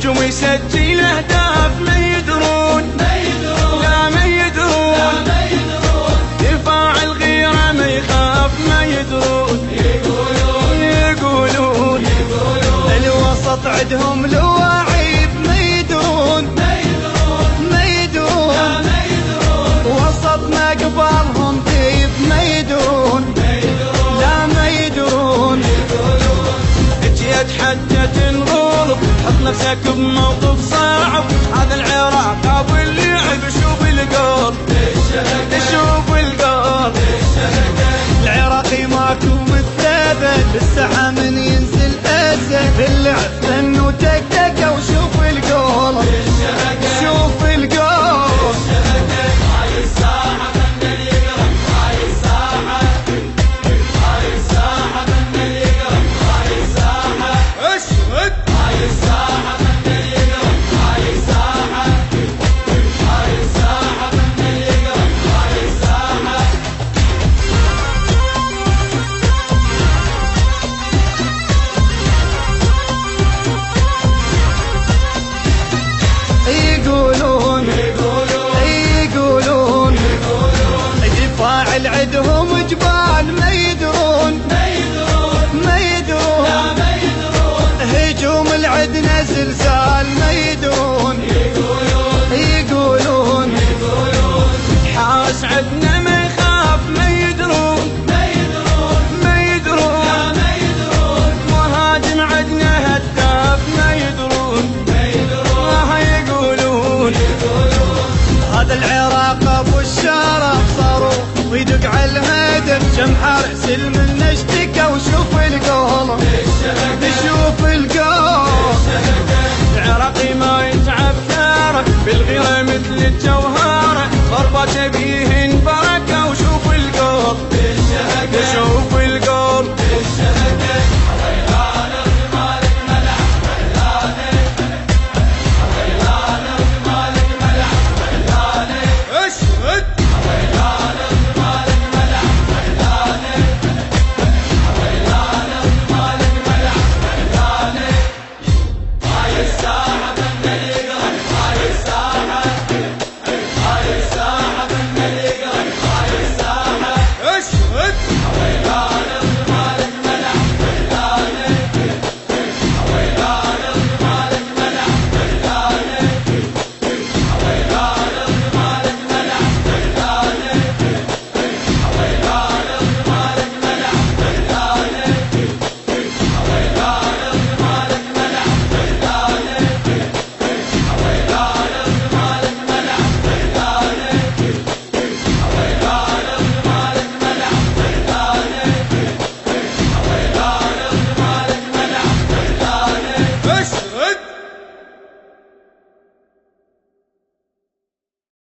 هجوم يسجل اهداف ما يدرون لا ما يدرون دفاع الغيرة ما يخاف ما يدرون يقولون الوسط عندهم لواعيب ما يدرون وسط ما قبالهم طيب ما يدرون لا ما يدرون جيت حتى تنغلط حط نفسك بموقف صعب هذا العراق ابو اللعب شوف القلب شوف القلب العراقي ماكو مثله بالساحة من ينزل اسد باللعب فن وتكتكه وشوف القلب شوف القلب هاي الساحة فن يقرب هاي الساحة هاي الساحة فن يقرب هاي الساحة اشهد هاي الساحة فن يقرب هاي الساحة هاي الساحة فن يقرب هاي الساحة دفاع العدهم جبال ما يدرون هجوم العدنا زلزال ما يدرون يقولون حارس عدنا ما يخاف ما يدرون مهاجم عدنا هداف ما يدرون يقولون هذا العراق ابو الشرف صاروخ ويدق على الهدف كم حارس من اشتكى وشوف القلب شوف القلب العراقي ما يتعب ثاره بالغيره مثل الجوهره ضربه بيه انبار